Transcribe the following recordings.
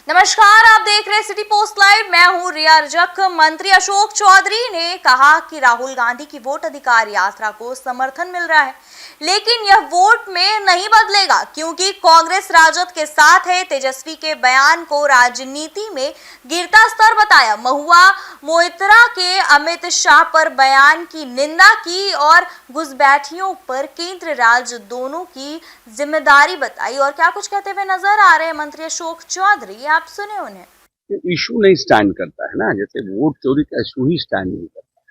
नमस्कार, आप देख रहे हैं सिटी पोस्ट लाइव। मैं हूं रिया रजक। मंत्री अशोक चौधरी ने कहा कि राहुल गांधी की वोट अधिकार यात्रा को समर्थन मिल रहा है, लेकिन यह वोट में नहीं बदलेगा क्योंकि कांग्रेस राजद के साथ है। तेजस्वी के बयान को राजनीति में गिरता स्तर बताया। महुआ मोइत्रा के अमित शाह पर बयान की निंदा की और घुसपैठियों पर केंद्र राज्य दोनों की जिम्मेदारी बताई। और क्या कुछ कहते हुए नजर आ रहे हैं मंत्री अशोक चौधरी, आप सुने उन्हें। इशू नहीं स्टैंड करता है ना, जैसे वोट चोरी का इशू ही स्टैंड नहीं करता,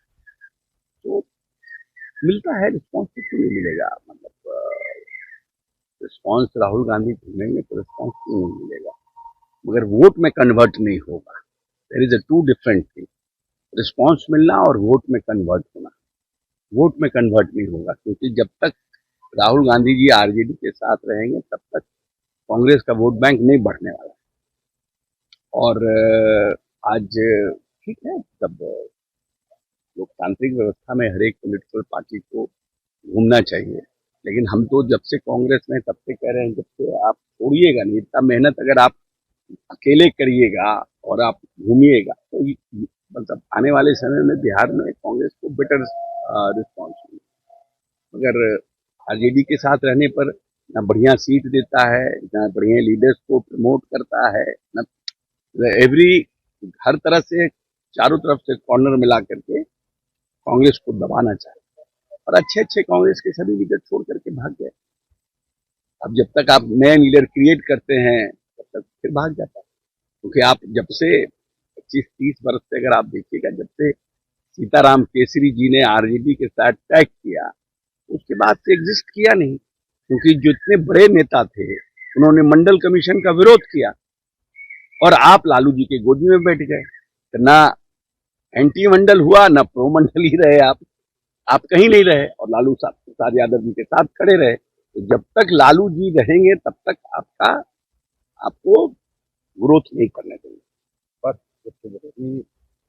तो मिलता है रिस्पॉन्स। क्यों नहीं मिलेगा? मतलब रिस्पॉन्स राहुल गांधी ढूंढेंगे तो रिस्पॉन्स क्यों नहीं मिलेगा, मगर वोट में कन्वर्ट नहीं होगा। There is a two different thing, response मिलना और वोट में कन्वर्ट होना। वोट में कन्वर्ट नहीं होगा क्योंकि जब तक राहुल गांधी जी आरजेडी के साथ रहेंगे तब तक कांग्रेस का वोट बैंक नहीं बढ़ने वाला। और आज ठीक है, तब लोकतांत्रिक व्यवस्था में हर एक पॉलिटिकल पार्टी को घूमना चाहिए, लेकिन हम तो जब से कांग्रेस में तब से कह रहे हैं, जब से आप छोड़िएगा नहीं, इतना मेहनत अगर आप अकेले करिएगा और आप घूमिएगा तो मतलब आने वाले समय में बिहार में कांग्रेस को बेटर रिस्पॉन्स मिलेगा। मगर आरजेडी के साथ रहने पर ना बढ़िया सीट देता है, ना बढ़िया लीडर्स को प्रमोट करता है, ना एवरी हर तरह से चारों तरफ से कॉर्नर मिला करके कांग्रेस को दबाना चाहता है। और अच्छे अच्छे कांग्रेस के सभी लीडर छोड़ करके भाग गए। अब जब तक आप नए लीडर क्रिएट करते हैं तब तक फिर भाग जाता है, क्योंकि आप जब से 25-30 वर्ष से अगर आप देखिएगा, जब से सीताराम केसरी जी ने आरजेडी के साथ टैग किया उसके बाद से एग्जिस्ट किया नहीं, क्योंकि जो इतने बड़े नेता थे उन्होंने मंडल कमीशन का विरोध किया और आप लालू जी के गोदी में बैठ गए। तो ना एंटी मंडल हुआ ना प्रो मंडल ही रहे, आप कहीं नहीं रहे और लालू प्रसाद यादव जी के साथ खड़े रहे। तो जब तक लालू जी रहेंगे तब तक आपको ग्रोथ नहीं करने देंगे। बस सबसे जरूरी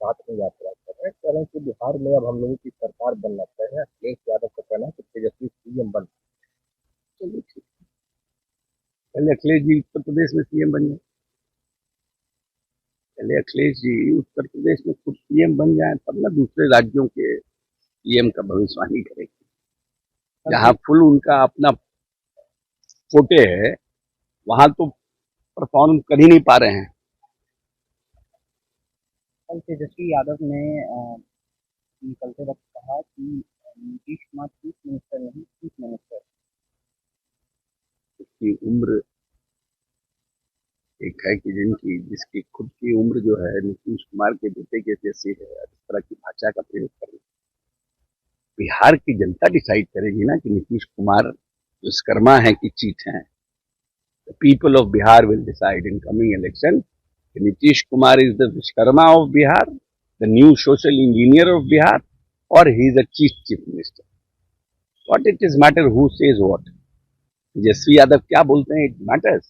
साथ में यात्रा कर रहे हैं, कह रहे हैं कि बिहार में अब हम लोगों की सरकार बनना चाहिए। अखिलेश यादव का कहना है कि तेजस्वी सीएम बन। चलिए ठीक, पहले अखिलेश जी उत्तर प्रदेश में सीएम बन जाए, पहले अखिलेश जी उत्तर प्रदेश में खुद सीएम बन जाए, तब ना दूसरे राज्यों के सीएम का भविष्यवाणी करेगी। जहाँ फुल उनका अपना फोटे है वहां तो परफॉर्म कर ही नहीं पा रहे हैं। कल तेजस्वी यादव ने निकलते वक्त कहा कि नीतीश कुमार चीफ मिनिस्टर नहीं, चीफ मिनिस्टर। उसकी उम्र एक है कि जिसकी खुद की उम्र जो है नीतीश कुमार के बेटे के जैसी है, इस तरह की भाषा का प्रयोग करें। बिहार की जनता डिसाइड करेगी ना कि नीतीश कुमार विश्वकर्मा है कि चीट है। The people of Bihar will decide in coming election. Nitish Kumar is the Vishkarma of Bihar, the new social engineer of Bihar, or he is a chief minister. What it is matter who says what? Tejashwi Yadav क्या बोलते हैं, it matters,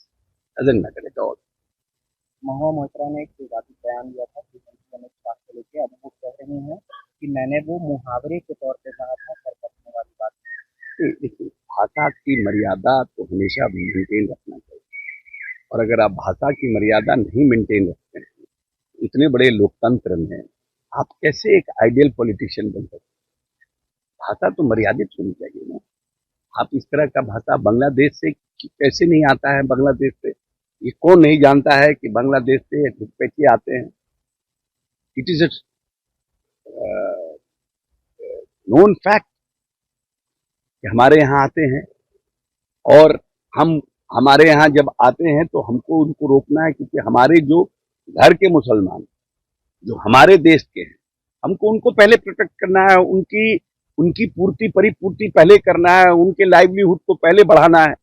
doesn't matter at all. Mahua Moitra ने एक विवादित बयान दिया था कि अमित शाह को लेकर। अब वो कह रहे हैं कि मैंने वो मुहावरे के तौर पे कहा था, सरकटने वाली बात। देखिए, भाषा की मर्यादा तो हमेशा मेंटेन रखना चाहिए, और अगर आप भाषा की मर्यादा नहीं मेंटेन रखते हैं, इतने बड़े लोकतंत्र में आप कैसे एक आइडियल पॉलिटिशियन बन सकते हैं? भाषा तो मर्यादित होनी चाहिए ना। आप इस तरह का भाषा बांग्लादेश से कैसे नहीं आता है? बांग्लादेश से ये कौन नहीं जानता है कि बांग्लादेश से घुसपैठिए आते हैं? इट इज नोन फैक्ट कि हमारे यहाँ आते हैं, और हमारे यहाँ जब आते हैं तो हमको उनको रोकना है, क्योंकि हमारे जो घर के मुसलमान जो हमारे देश के हैं, हमको उनको पहले प्रोटेक्ट करना है, उनकी पूर्ति परिपूर्ति पहले करना है, उनके लाइवलीहुड को पहले बढ़ाना है।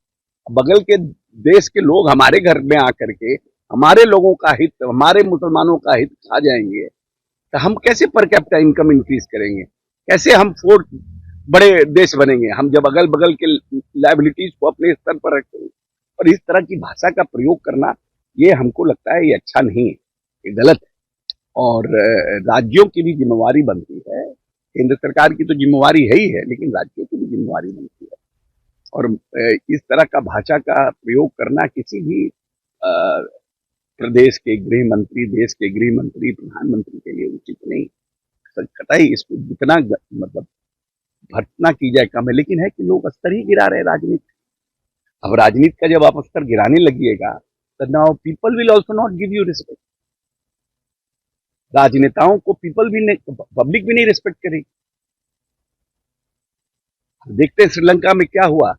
बगल के देश के लोग हमारे घर में आकर के हमारे लोगों का हित, हमारे मुसलमानों का हित खा जाएंगे, तो हम कैसे पर कैपिटा इनकम इंक्रीज करेंगे? कैसे हम फोर्थ बड़े देश बनेंगे? हम जब अगल बगल के लाइबिलिटीज को अपने स्तर पर रखेंगे। और इस तरह की भाषा का प्रयोग करना, ये हमको लगता है ये अच्छा नहीं है, ये गलत है। और राज्यों की भी जिम्मेवारी बनती है, केंद्र सरकार की तो जिम्मेवारी है ही है, लेकिन राज्यों की भी जिम्मेवारी बनती है। और इस तरह का भाषा का प्रयोग करना किसी भी प्रदेश के गृह मंत्री, देश के गृह मंत्री, प्रधानमंत्री के लिए उचित नहीं। कतई इसको जितना मतलब भर्त्सना की जाए कम है, लेकिन है कि लोग स्तर ही गिरा रहे राजनीति। अब राजनीति का जब आप स्तर गिराने लगिएगा तो now people will also not give you respect. राजनेताओं को पीपल भी नहीं, पब्लिक भी नहीं रिस्पेक्ट करेगी। देखते हैं श्रीलंका में क्या हुआ,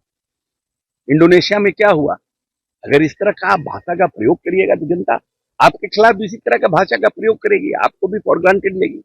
इंडोनेशिया में क्या हुआ। अगर इस तरह का आप भाषा का प्रयोग करिएगा तो जनता आपके खिलाफ भी इसी तरह का भाषा का प्रयोग करेगी, आपको भी फॉर ग्रांटेड लेगी।